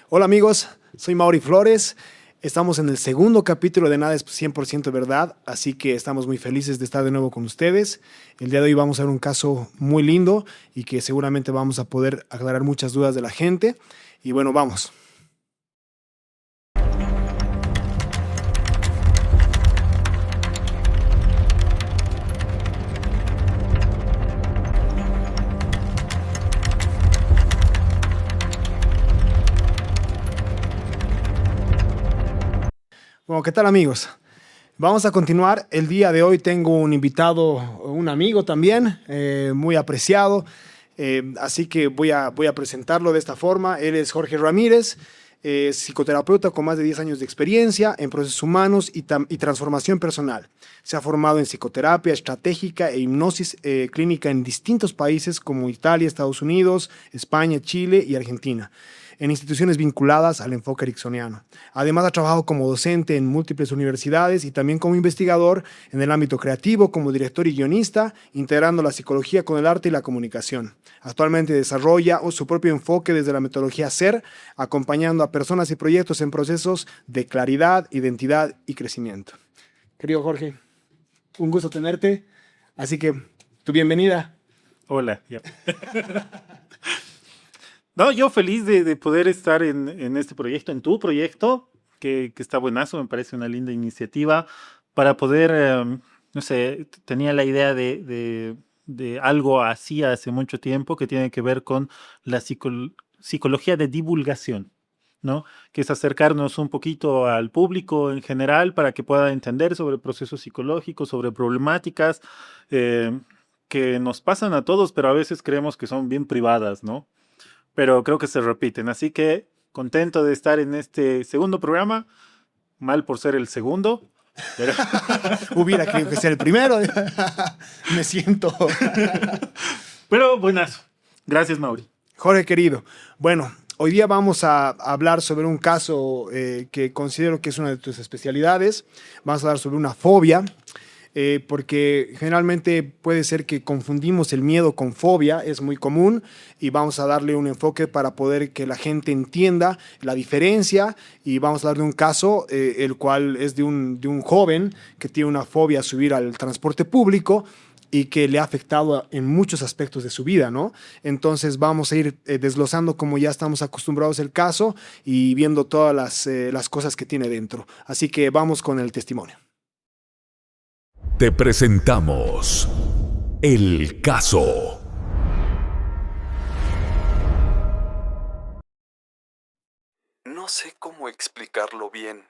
Hola amigos, soy Mauri Flores. Estamos en el segundo capítulo de Nada es 100% verdad, así que estamos muy felices de estar de nuevo con ustedes. El día de hoy vamos a ver un caso muy lindo y que seguramente vamos a poder aclarar muchas dudas de la gente. Y bueno, vamos. Bueno, ¿qué tal amigos? Vamos a continuar. El día de hoy tengo un invitado, un amigo también, muy apreciado. Así que voy a presentarlo de esta forma. Él es Jorge Ramírez, psicoterapeuta con más de 10 años de experiencia en procesos humanos y transformación personal. Se ha formado en psicoterapia estratégica e hipnosis clínica en distintos países como Italia, Estados Unidos, España, Chile y Argentina, en instituciones vinculadas al enfoque ericksoniano. Además, ha trabajado como docente en múltiples universidades y también como investigador en el ámbito creativo, como director y guionista, integrando la psicología con el arte y la comunicación. Actualmente desarrolla su propio enfoque desde la metodología SER, acompañando a personas y proyectos en procesos de claridad, identidad y crecimiento. Querido Jorge, un gusto tenerte, así que tu bienvenida. Hola. Ya. No, yo feliz de poder estar en este proyecto, en tu proyecto, que está buenazo, me parece una linda iniciativa para poder, no sé, tenía la idea de algo así hace mucho tiempo que tiene que ver con la psicología de divulgación, ¿no? Que es acercarnos un poquito al público en general para que pueda entender sobre procesos psicológicos, sobre problemáticas que nos pasan a todos, pero a veces creemos que son bien privadas, ¿no? Pero creo que se repiten. Así que contento de estar en este segundo programa, mal por ser el segundo, pero, Hubiera querido que sea el primero. Me siento. pero buenazo. Gracias, Mauri. Jorge querido, bueno, hoy día vamos a hablar sobre un caso que considero que es una de tus especialidades. Vamos a hablar sobre una fobia, porque generalmente puede ser que confundimos el miedo con fobia, es muy común, y vamos a darle un enfoque para poder que la gente entienda la diferencia, y vamos a darle un caso, el cual es de un joven que tiene una fobia a subir al transporte público y que le ha afectado en muchos aspectos de su vida, ¿no? Entonces vamos a ir desglosando como ya estamos acostumbrados el caso y viendo todas las cosas que tiene dentro. Así que vamos con el testimonio. Te presentamos el caso. No sé cómo explicarlo bien,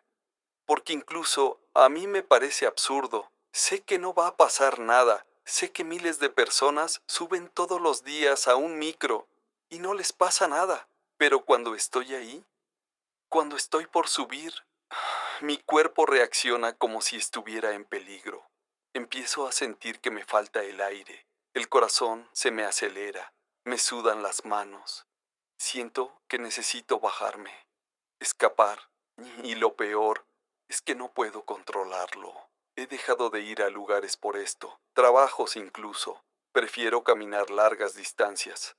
porque incluso a mí me parece absurdo. Sé que no va a pasar nada. Sé que miles de personas suben todos los días a un micro y no les pasa nada. Pero cuando estoy ahí, cuando estoy por subir, mi cuerpo reacciona como si estuviera en peligro. Empiezo a sentir que me falta el aire. El corazón se me acelera. Me sudan las manos. Siento que necesito bajarme, escapar. Y lo peor es que no puedo controlarlo. He dejado de ir a lugares por esto, trabajos incluso. Prefiero caminar largas distancias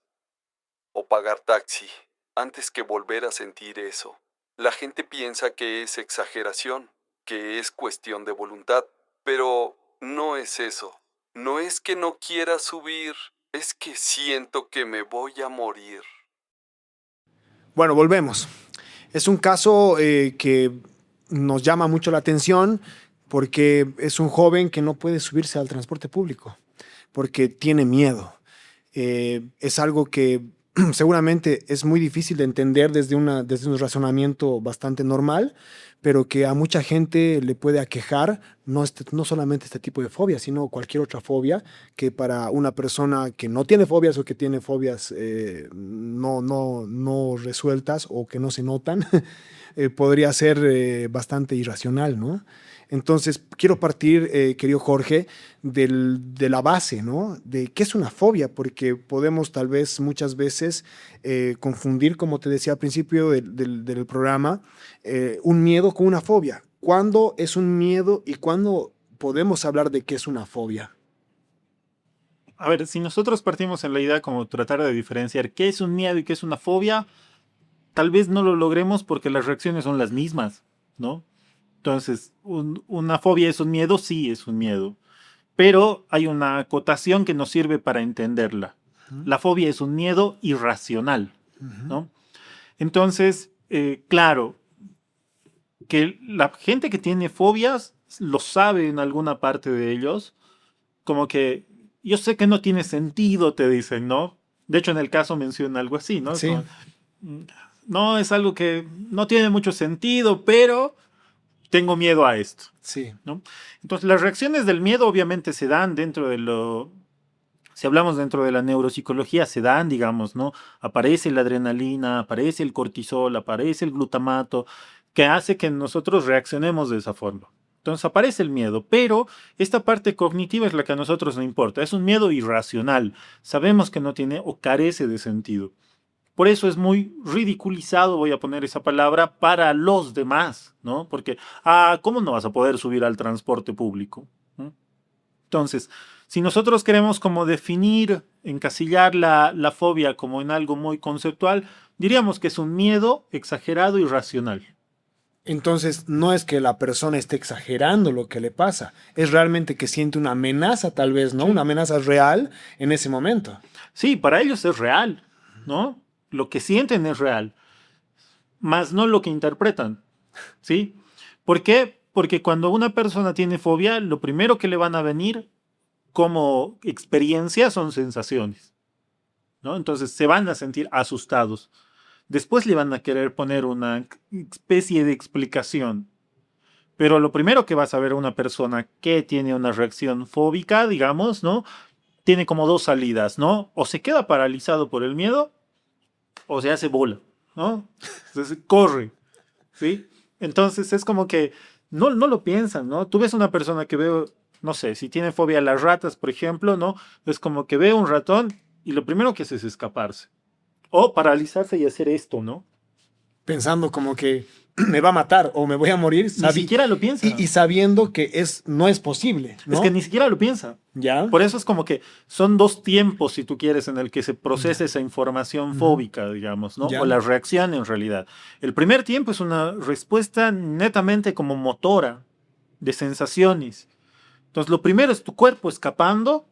o pagar taxi antes que volver a sentir eso. La gente piensa que es exageración, que es cuestión de voluntad, pero no es eso. No es que no quiera subir, es que siento que me voy a morir. Bueno, volvemos. Es un caso que nos llama mucho la atención porque es un joven que no puede subirse al transporte público porque tiene miedo. Es algo que seguramente es muy difícil de entender desde un razonamiento bastante normal, pero que a mucha gente le puede aquejar no solamente este tipo de fobia, sino cualquier otra fobia que para una persona que no tiene fobias o que tiene fobias no resueltas o que no se notan, podría ser bastante irracional, ¿no? Entonces, quiero partir, querido Jorge, de la base, ¿no? De qué es una fobia, porque podemos tal vez muchas veces confundir, como te decía al principio del programa, un miedo con una fobia. ¿Cuándo es un miedo y cuándo podemos hablar de qué es una fobia? A ver, si nosotros partimos en la idea como tratar de diferenciar qué es un miedo y qué es una fobia, tal vez no lo logremos porque las reacciones son las mismas, ¿no? Entonces, una fobia es un miedo, sí es un miedo, pero hay una acotación que nos sirve para entenderla. La fobia es un miedo irracional, ¿no? Entonces, claro, que la gente que tiene fobias lo sabe en alguna parte de ellos, como que yo sé que no tiene sentido, te dicen, ¿no? De hecho, en el caso menciona algo así, ¿no? Sí. Como, no, es algo que no tiene mucho sentido, pero tengo miedo a esto, Sí. ¿no? Entonces, las reacciones del miedo obviamente se dan dentro de lo... Si hablamos dentro de la neuropsicología, se dan, digamos, ¿no? Aparece la adrenalina, aparece el cortisol, aparece el glutamato, que hace que nosotros reaccionemos de esa forma. Entonces aparece el miedo, pero esta parte cognitiva es la que a nosotros no importa. Es un miedo irracional. Sabemos que no tiene o carece de sentido. Por eso es muy ridiculizado, voy a poner esa palabra, para los demás, ¿no? Porque, ¿cómo no vas a poder subir al transporte público? ¿Mm? Entonces, si nosotros queremos como definir, encasillar la fobia como en algo muy conceptual, diríamos que es un miedo exagerado y racional. Entonces, no es que la persona esté exagerando lo que le pasa, es realmente que siente una amenaza, tal vez, ¿no? Sí. Una amenaza real en ese momento. Sí, para ellos es real, ¿no? Lo que sienten es real, más no lo que interpretan, ¿sí? ¿Por qué? Porque cuando una persona tiene fobia, lo primero que le van a venir como experiencia son sensaciones, ¿no? Entonces se van a sentir asustados. Después le van a querer poner una especie de explicación. Pero lo primero que vas a ver a una persona que tiene una reacción fóbica, digamos, ¿no? Tiene como dos salidas, ¿no? O se queda paralizado por el miedo, o se hace bola, ¿no? Entonces corre, ¿sí? Entonces es como que no lo piensan, ¿no? Tú ves una persona que veo, no sé, si tiene fobia a las ratas, por ejemplo, ¿no? Es como que ve un ratón y lo primero que hace es escaparse. O paralizarse y hacer esto, ¿no? Pensando como que me va a matar o me voy a morir, Ni siquiera lo piensa. y sabiendo que no es posible, ¿no? Es que ni siquiera lo piensa. ¿Ya? Por eso es como que son dos tiempos, si tú quieres, en el que se procesa esa información fóbica, digamos, ¿no? Ya. O la reacción en realidad. El primer tiempo es una respuesta netamente como motora, de sensaciones. Entonces, lo primero es tu cuerpo escapando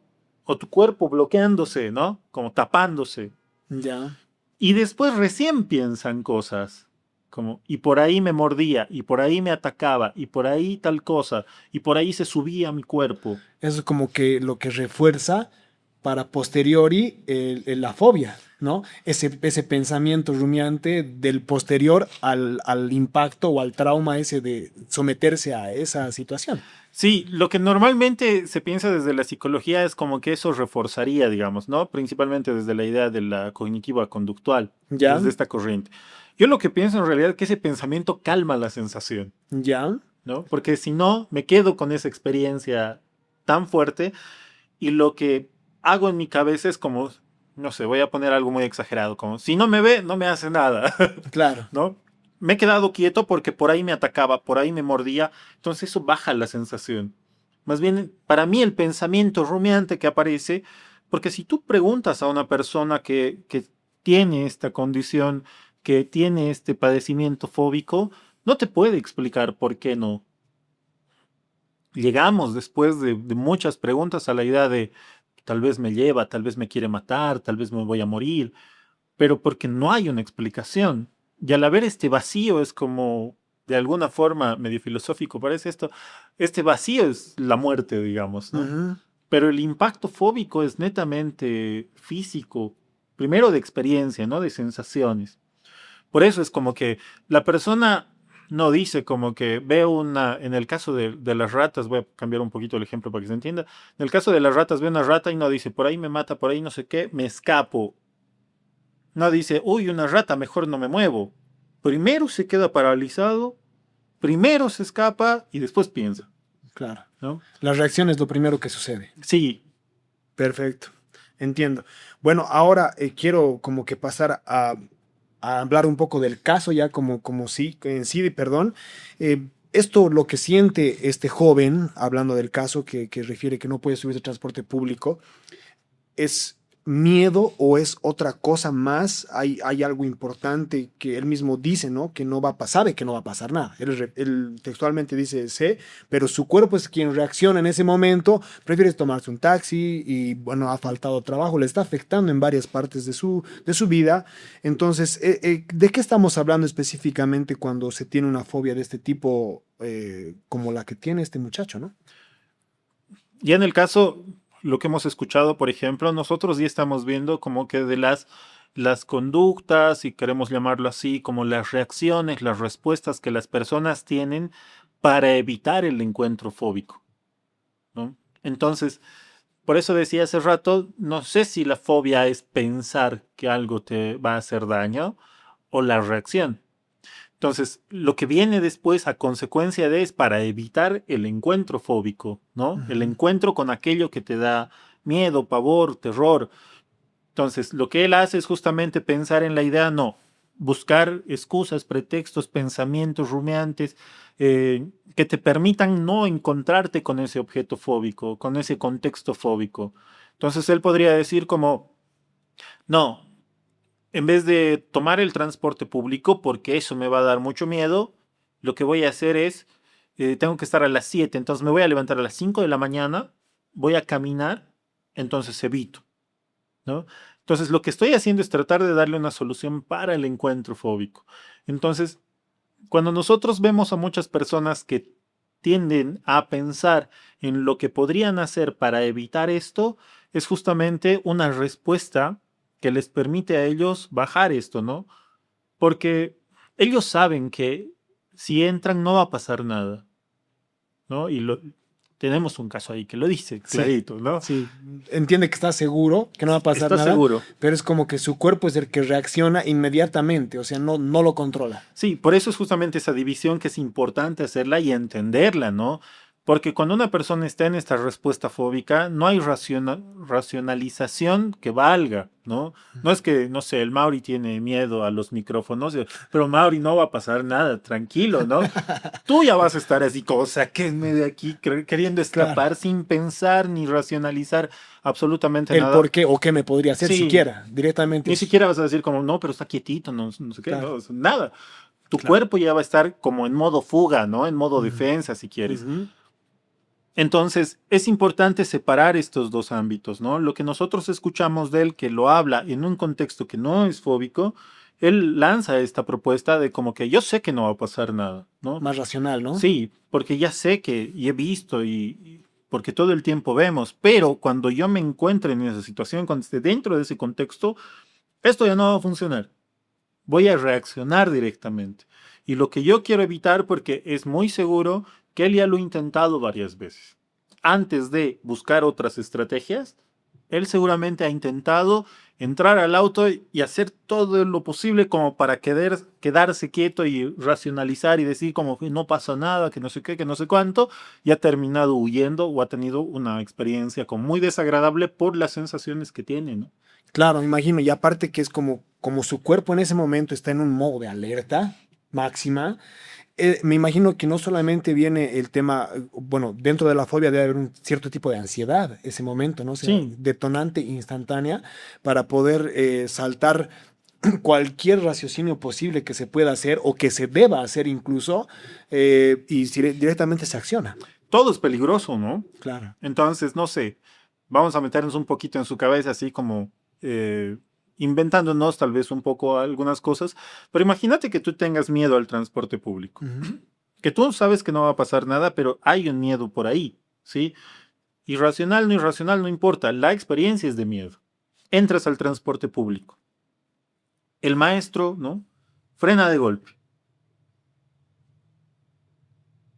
o tu cuerpo bloqueándose, ¿no? Como tapándose. Ya. Y después recién piensan cosas. Como, y por ahí me mordía, y por ahí me atacaba, y por ahí tal cosa, y por ahí se subía a mi cuerpo. Eso es como que lo que refuerza para posteriori la fobia, ¿no? Ese pensamiento rumiante del posterior al impacto o al trauma ese de someterse a esa situación. Sí, lo que normalmente se piensa desde la psicología es como que eso reforzaría, digamos, ¿no? Principalmente desde la idea de la cognitiva conductual, ¿Ya? desde esta corriente. Yo lo que pienso en realidad es que ese pensamiento calma la sensación, ¿Ya? ¿no? Porque si no, me quedo con esa experiencia tan fuerte y lo que hago en mi cabeza es como, no sé, voy a poner algo muy exagerado, como si no me ve, no me hace nada, Claro. ¿no? Me he quedado quieto porque por ahí me atacaba, por ahí me mordía, entonces eso baja la sensación. Más bien, para mí el pensamiento rumiante que aparece, porque si tú preguntas a una persona que tiene esta condición, que tiene este padecimiento fóbico, no te puede explicar por qué no. Llegamos después de muchas preguntas a la idea de tal vez me lleva, tal vez me quiere matar, tal vez me voy a morir, pero porque no hay una explicación. Y al haber este vacío es como, de alguna forma, medio filosófico parece esto, este vacío es la muerte, digamos, ¿no? Ujú. Pero el impacto fóbico es netamente físico, primero de experiencia, ¿no? De sensaciones. Por eso es como que la persona no dice como que ve una, en el caso de las ratas, voy a cambiar un poquito el ejemplo para que se entienda, en el caso de las ratas ve una rata y no dice, por ahí me mata, por ahí no sé qué, me escapo. No dice, uy, una rata, mejor no me muevo. Primero se queda paralizado, primero se escapa y después piensa, Claro. ¿no? La reacción es lo primero que sucede. Sí, Perfecto. Entiendo. Bueno, ahora quiero como que pasar a hablar un poco del caso ya como sí, en sí, perdón. Esto, lo que siente este joven, hablando del caso que refiere que no puede subir de transporte público, es miedo o es otra cosa más? Hay algo importante que él mismo dice, ¿no? Que no va a pasar, sabe que no va a pasar nada. Él textualmente dice sé, pero su cuerpo es quien reacciona en ese momento, prefiere tomarse un taxi y, bueno, ha faltado trabajo, le está afectando en varias partes de su vida. Entonces, ¿de qué estamos hablando específicamente cuando se tiene una fobia de este tipo, como la que tiene este muchacho, ¿no? Ya en el caso, lo que hemos escuchado, por ejemplo, nosotros ya estamos viendo como que de las conductas, si queremos llamarlo así, como las reacciones, las respuestas que las personas tienen para evitar el encuentro fóbico, ¿no? Entonces, por eso decía hace rato, no sé si la fobia es pensar que algo te va a hacer daño o la reacción. Entonces, lo que viene después a consecuencia de es para evitar el encuentro fóbico, ¿no? El Ujú. encuentro con aquello que te da miedo, pavor, terror. Entonces, lo que él hace es justamente pensar en la idea, no, buscar excusas, pretextos, pensamientos rumiantes que te permitan no encontrarte con ese objeto fóbico, con ese contexto fóbico. Entonces, él podría decir como, no, en vez de tomar el transporte público, porque eso me va a dar mucho miedo, lo que voy a hacer es, tengo que estar a las 7, entonces me voy a levantar a las 5 de la mañana, voy a caminar, entonces evito, ¿no? Entonces lo que estoy haciendo es tratar de darle una solución para el encuentro fóbico. Entonces, cuando nosotros vemos a muchas personas que tienden a pensar en lo que podrían hacer para evitar esto, es justamente una respuesta que les permite a ellos bajar esto, ¿no? Porque ellos saben que si entran no va a pasar nada, ¿no? Tenemos un caso ahí que lo dice Sí, clarito, ¿no? sí, entiende que está seguro, que no va a pasar Está nada, seguro. pero es como que su cuerpo es el que reacciona inmediatamente, o sea, no lo controla. Sí, por eso es justamente esa división que es importante hacerla y entenderla, ¿no? Porque cuando una persona está en esta respuesta fóbica, no hay racionalización que valga, ¿no? No es que, no sé, el Mauri tiene miedo a los micrófonos, pero Mauri no va a pasar nada, tranquilo, ¿no? Tú ya vas a estar así como, sáquenme de aquí, queriendo Claro. escapar sin pensar ni racionalizar absolutamente El nada. por qué o qué me podría hacer Sí, siquiera, directamente ni es, siquiera vas a decir como, no, pero está quietito, no, no sé qué, claro, no, nada. Tu claro. cuerpo ya va a estar como en modo fuga, ¿no? En modo Ujú, defensa, si quieres. ujú. Entonces, es importante separar estos dos ámbitos, ¿no? Lo que nosotros escuchamos de él, que lo habla en un contexto que no es fóbico, él lanza esta propuesta de como que yo sé que no va a pasar nada, ¿no? Más racional, ¿no? Sí, porque ya sé que y he visto y porque todo el tiempo vemos, pero cuando yo me encuentre en esa situación, cuando esté dentro de ese contexto, esto ya no va a funcionar. Voy a reaccionar directamente. Y lo que yo quiero evitar, porque es muy seguro que él ya lo ha intentado varias veces. Antes de buscar otras estrategias, él seguramente ha intentado entrar al auto y hacer todo lo posible como para quedarse quieto y racionalizar y decir como que no pasa nada, que no sé qué, que no sé cuánto, y ha terminado huyendo o ha tenido una experiencia como muy desagradable por las sensaciones que tiene, ¿no? Claro, me imagino, y aparte que es como su cuerpo en ese momento está en un modo de alerta máxima, me imagino que no solamente viene el tema, bueno, dentro de la fobia debe haber un cierto tipo de ansiedad ese momento, ¿no? O sea, Sí, detonante instantánea para poder saltar cualquier raciocinio posible que se pueda hacer o que se deba hacer incluso, y directamente se acciona. todo es peligroso, ¿no? Claro. Entonces, no sé, vamos a meternos un poquito en su cabeza, así como eh, inventándonos tal vez un poco algunas cosas, pero imagínate que tú tengas miedo al transporte público, Ujú. que tú sabes que no va a pasar nada, pero hay un miedo por ahí, ¿sí? Irracional, no importa, la experiencia es de miedo. Entras al transporte público, el maestro, ¿no? Frena de golpe,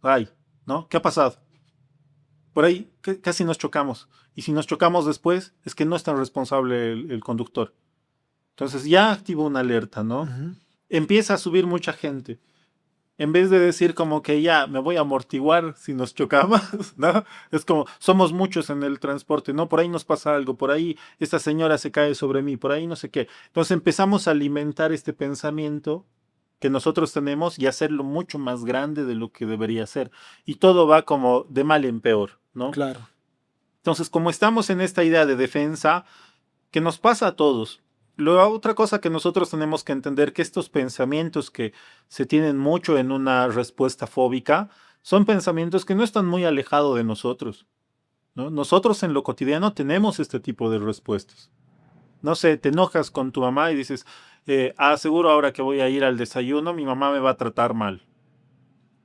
ay, ¿no? ¿Qué ha pasado? Por ahí casi nos chocamos. Y si nos chocamos después, es que no es tan responsable el conductor. Entonces ya activó una alerta, ¿no? Ujú. Empieza a subir mucha gente. En vez de decir como que ya me voy a amortiguar si nos chocamos, ¿no? Es como, somos muchos en el transporte, ¿no? Por ahí nos pasa algo, por ahí esta señora se cae sobre mí, por ahí no sé qué. Entonces empezamos a alimentar este pensamiento que nosotros tenemos y hacerlo mucho más grande de lo que debería ser. Y todo va como de mal en peor, ¿no? Claro. Entonces, como estamos en esta idea de defensa, que nos pasa a todos. La otra cosa que nosotros tenemos que entender que estos pensamientos que se tienen mucho en una respuesta fóbica son pensamientos que no están muy alejados de nosotros, ¿no? Nosotros en lo cotidiano tenemos este tipo de respuestas. No sé, te enojas con tu mamá y dices, seguro ahora que voy a ir al desayuno, mi mamá me va a tratar mal.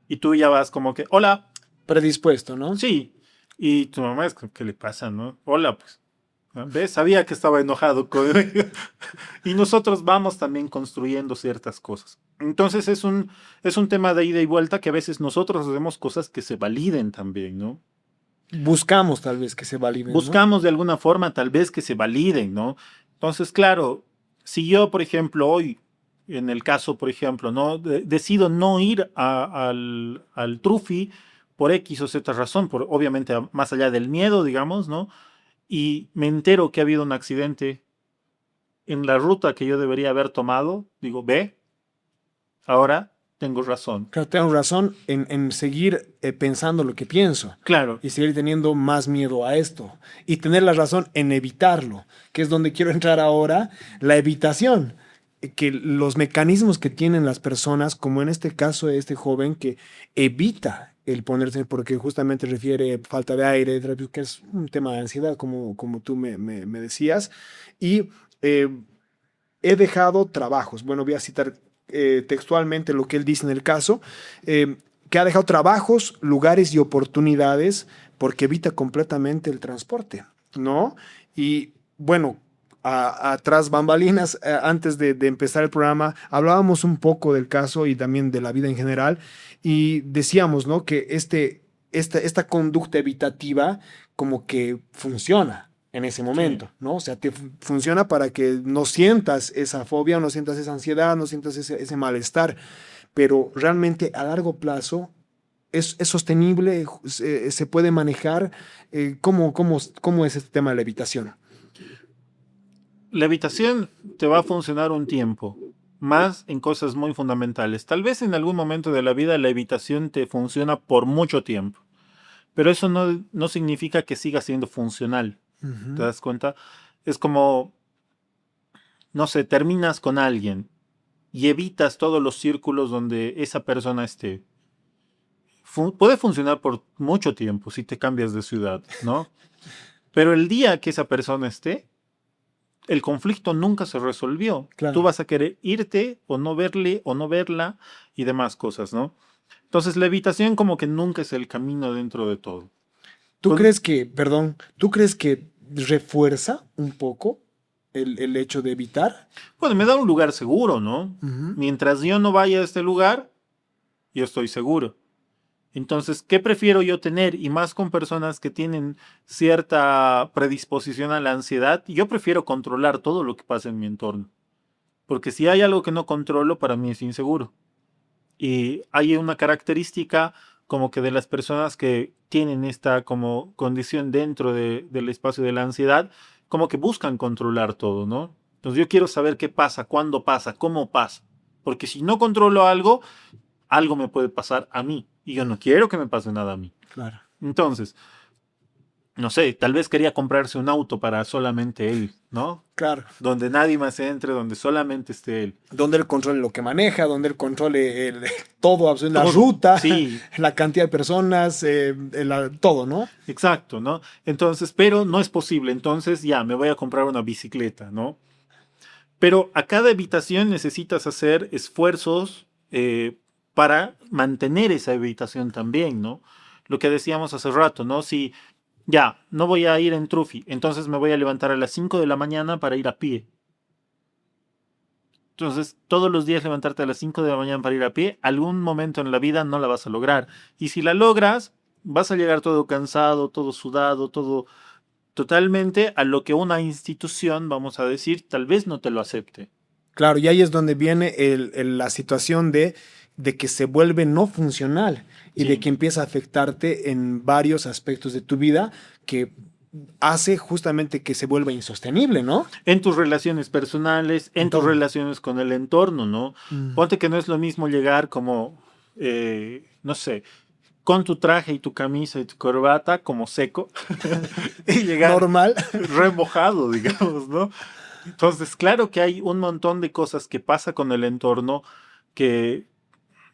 Y tú ya vas como que, hola. Predispuesto, ¿no? Sí. Y tu mamá es, ¿qué le pasa, no? Hola, pues. ¿Ves? Sabía que estaba enojado con y nosotros vamos también construyendo ciertas cosas. Entonces es un tema de ida y vuelta que a veces nosotros hacemos cosas que se validen también, ¿no? Buscamos tal vez que se validen, ¿no? Buscamos de alguna forma tal vez que se validen, ¿no? Entonces, claro, si yo, por ejemplo, hoy, en el caso, por ejemplo, ¿no? Decido no ir al Trufi por X o Z razón, obviamente más allá del miedo, digamos, ¿no? Y me entero que ha habido un accidente en la ruta que yo debería haber tomado, digo, ve, ahora tengo razón. Claro, tengo razón en seguir pensando lo que pienso. Claro. Y seguir teniendo más miedo a esto. Y tener la razón en evitarlo, que es donde quiero entrar ahora, la evitación. Que los mecanismos que tienen las personas, como en este caso de este joven que evita el ponerse, porque justamente refiere falta de aire, que es un tema de ansiedad, como tú me decías. Y he dejado trabajos. Bueno, voy a citar textualmente lo que él dice en el caso, que ha dejado trabajos, lugares y oportunidades porque evita completamente el transporte, ¿no? Y bueno, atrás bambalinas, antes de empezar el programa, hablábamos un poco del caso y también de la vida en general y decíamos, ¿no? Que esta conducta evitativa como que funciona en ese momento, sí, ¿no? O sea, te funciona para que no sientas esa fobia, no sientas esa ansiedad, no sientas ese malestar, pero realmente a largo plazo es sostenible, se puede manejar. ¿Cómo es este tema de la evitación? La evitación te va a funcionar un tiempo, más en cosas muy fundamentales. Tal vez en algún momento de la vida la evitación te funciona por mucho tiempo, pero eso no significa que siga siendo funcional. Uh-huh. ¿Te das cuenta? Es como, no sé, terminas con alguien y evitas todos los círculos donde esa persona esté. Puede funcionar por mucho tiempo si te cambias de ciudad, ¿no? Pero el día que esa persona esté, el conflicto nunca se resolvió. Claro. Tú vas a querer irte o no verle o no verla y demás cosas, ¿no? Entonces la evitación como que nunca es el camino dentro de todo. ¿Tú crees que refuerza un poco el hecho de evitar? Bueno, me da un lugar seguro, ¿no? Uh-huh. Mientras yo no vaya a este lugar, yo estoy seguro. Entonces, ¿qué prefiero yo tener? Y más con personas que tienen cierta predisposición a la ansiedad, yo prefiero controlar todo lo que pasa en mi entorno. Porque si hay algo que no controlo, para mí es inseguro. Y hay una característica como que de las personas que tienen esta como condición dentro del espacio de la ansiedad, como que buscan controlar todo, ¿no? Entonces yo quiero saber qué pasa, cuándo pasa, cómo pasa. Porque si no controlo algo me puede pasar a mí. Y yo no quiero que me pase nada a mí. Claro. Entonces, no sé, tal vez quería comprarse un auto para solamente él, ¿no? Claro. Donde nadie más entre, donde solamente esté él. Donde él controle lo que maneja, donde él controle todo, la ruta, sí, la cantidad de personas, todo, ¿no? Exacto, ¿no? Entonces, pero no es posible. Entonces, ya, me voy a comprar una bicicleta, ¿no? Pero a cada evitación necesitas hacer esfuerzos para mantener esa evitación también, ¿no? Lo que decíamos hace rato, ¿no? Si ya, no voy a ir en Trufi, entonces me voy a levantar a las 5 de la mañana para ir a pie. Entonces, todos los días levantarte a las 5 de la mañana para ir a pie, algún momento en la vida no la vas a lograr. Y si la logras, vas a llegar todo cansado, todo sudado, todo totalmente a lo que una institución, vamos a decir, tal vez no te lo acepte. Claro, y ahí es donde viene la situación de que se vuelve no funcional y sí, de que empieza a afectarte en varios aspectos de tu vida que hace justamente que se vuelva insostenible, ¿no? En tus relaciones personales, en tus relaciones con el entorno, ¿no? Ponte que no es lo mismo llegar como, no sé, con tu traje y tu camisa y tu corbata como seco y llegar Normal. remojado, digamos, ¿no? Entonces, claro que hay un montón de cosas que pasa con el entorno que,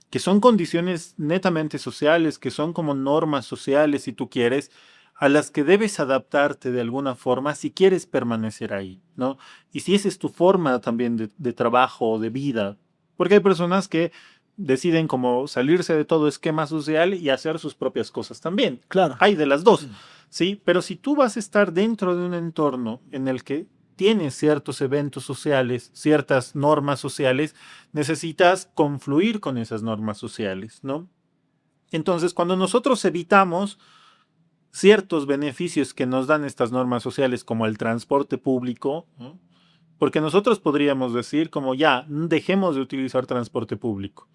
que son condiciones netamente sociales, que son como normas sociales, si tú quieres, a las que debes adaptarte de alguna forma si quieres permanecer ahí, ¿no? Y si esa es tu forma también de trabajo o de vida, porque hay personas que deciden como salirse de todo esquema social y hacer sus propias cosas también. Claro. Hay de las dos, ¿sí? Pero si tú vas a estar dentro de un entorno en el que tienes ciertos eventos sociales, ciertas normas sociales, necesitas confluir con esas normas sociales, ¿no? Entonces, cuando nosotros evitamos ciertos beneficios que nos dan estas normas sociales, como el transporte público, ¿no? Porque nosotros podríamos decir como ya, dejemos de utilizar transporte público.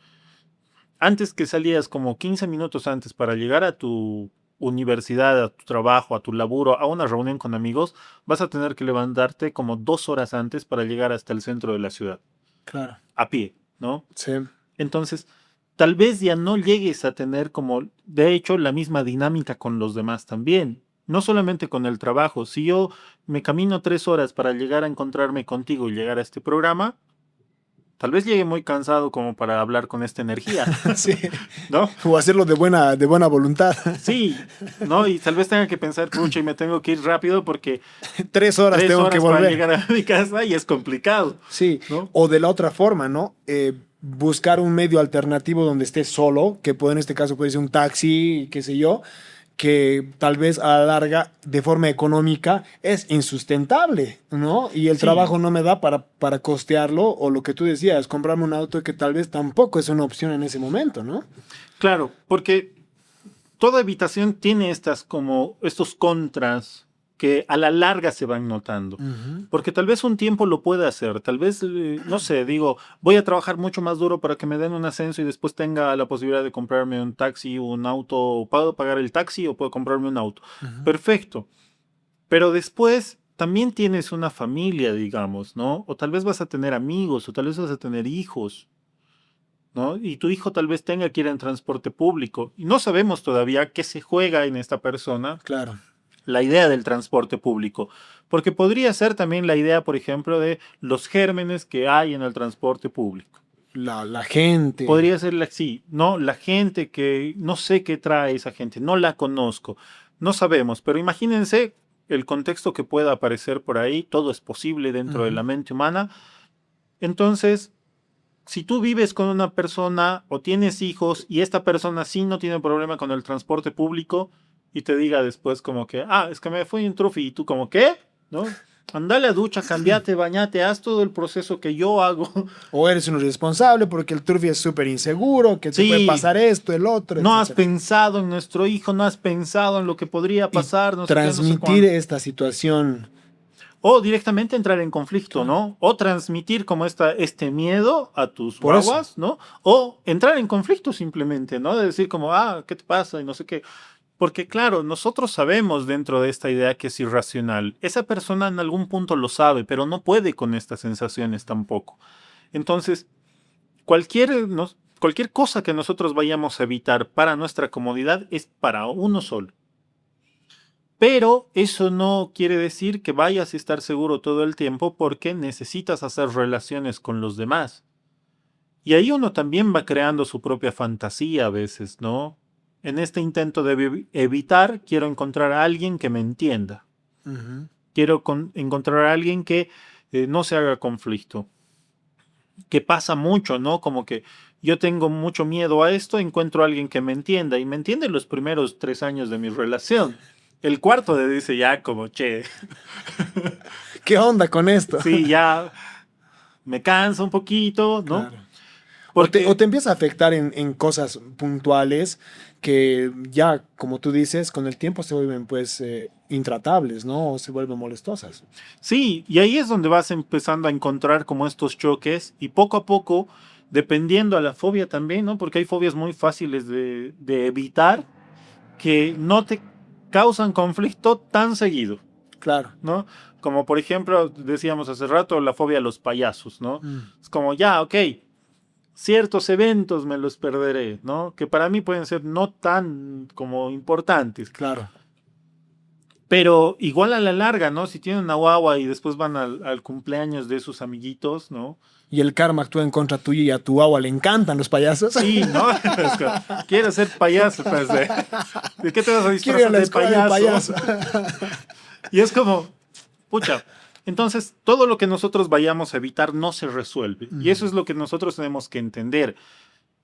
Antes que salías como 15 minutos antes para llegar a tu universidad, a tu trabajo, a tu laburo, a una reunión con amigos, vas a tener que levantarte como 2 horas antes para llegar hasta el centro de la ciudad, Claro. a pie, ¿no? Sí. Entonces, tal vez ya no llegues a tener como, de hecho, la misma dinámica con los demás también. No solamente con el trabajo. Si yo me camino 3 horas para llegar a encontrarme contigo y llegar a este programa, tal vez llegue muy cansado como para hablar con esta energía, Sí. ¿no? O hacerlo de buena voluntad. Sí, ¿no? Y tal vez tenga que pensar, pucha, y me tengo que ir rápido porque 3 horas 3 tengo horas que para volver. llegar a mi casa y es complicado, Sí. ¿no? O de la otra forma, ¿no? Buscar un medio alternativo donde estés solo, que puede, en este caso puede ser un taxi, qué sé yo, que tal vez a la larga, de forma económica, es insustentable, ¿no? Y el Sí. trabajo no me da para costearlo, o lo que tú decías, comprarme un auto que tal vez tampoco es una opción en ese momento, ¿no? Claro, porque toda evitación tiene estos contras que a la larga se van notando. Porque tal vez un tiempo lo pueda hacer, tal vez, no sé, digo, voy a trabajar mucho más duro para que me den un ascenso y después tenga la posibilidad de comprarme un taxi, un auto, puedo pagar el taxi o puedo comprarme un auto. Perfecto. Pero después también tienes una familia, digamos, ¿no? O tal vez vas a tener amigos, o tal vez vas a tener hijos, ¿no? Y tu hijo tal vez tenga que ir en transporte público. Y no sabemos todavía qué se juega en esta persona Claro. la idea del transporte público, porque podría ser también la idea, por ejemplo, de los gérmenes que hay en el transporte público. La gente. Podría ser sí, ¿no? La gente que no sé qué trae esa gente, no la conozco, no sabemos, pero imagínense el contexto que pueda aparecer por ahí, todo es posible dentro de la mente humana. Entonces, si tú vives con una persona o tienes hijos y esta persona sí no tiene problema con el transporte público, y te diga después como que, es que me fui en trufi, y tú como, ¿qué? ¿No? Andale a ducha, cambiate, bañate, haz todo el proceso que yo hago. O eres un irresponsable porque el turfi es súper inseguro, que te Sí. puede pasar esto, el otro. No has etcétera. pensado en nuestro hijo, no has pensado en lo que podría pasar. No sé qué, no sé Transmitir cuánto. esta situación. O directamente entrar en conflicto, ¿no? O transmitir como este miedo a tus Por eso. guaguas, ¿no? O entrar en conflicto simplemente, ¿no? De decir como, ¿qué te pasa? Y no sé qué. Porque claro, nosotros sabemos dentro de esta idea que es irracional. Esa persona en algún punto lo sabe, pero no puede con estas sensaciones tampoco. Entonces, cualquier cosa que nosotros vayamos a evitar para nuestra comodidad es para uno solo. Pero eso no quiere decir que vayas a estar seguro todo el tiempo porque necesitas hacer relaciones con los demás. Y ahí uno también va creando su propia fantasía a veces, ¿no? En este intento de evitar, quiero encontrar a alguien que me entienda. Quiero encontrar a alguien que no se haga conflicto. Que pasa mucho, ¿no? Como que yo tengo mucho miedo a esto, encuentro a alguien que me entienda. Y me entiende los primeros 3 años de mi relación. El cuarto le dice ya como, che, ¿Qué onda con esto? sí, ya me cansa un poquito, ¿no? Claro. Porque O te empieza a afectar en cosas puntuales que ya, como tú dices, con el tiempo se vuelven pues intratables, ¿no? O se vuelven molestosas. sí, y ahí es donde vas empezando a encontrar como estos choques y poco a poco, dependiendo a la fobia también, ¿no? Porque hay fobias muy fáciles de evitar que no te causan conflicto tan seguido, Claro. ¿no? Como por ejemplo, decíamos hace rato, la fobia a los payasos, ¿no? Es como, ya, ok, ciertos eventos me los perderé, ¿no? Que para mí pueden ser no tan como importantes. Claro. Pero igual a la larga, ¿no? Si tienen una guagua y después van al cumpleaños de sus amiguitos, ¿no? Y el karma actúa en contra tuya y a tu agua le encantan los payasos. Sí, ¿no? Es que, quieres ser payaso, pues, ¿de qué te vas a Quiero ir a disfrazar la de escuela payaso? de payaso. Y es como, pucha, entonces todo lo que nosotros vayamos a evitar no se resuelve. Y eso es lo que nosotros tenemos que entender.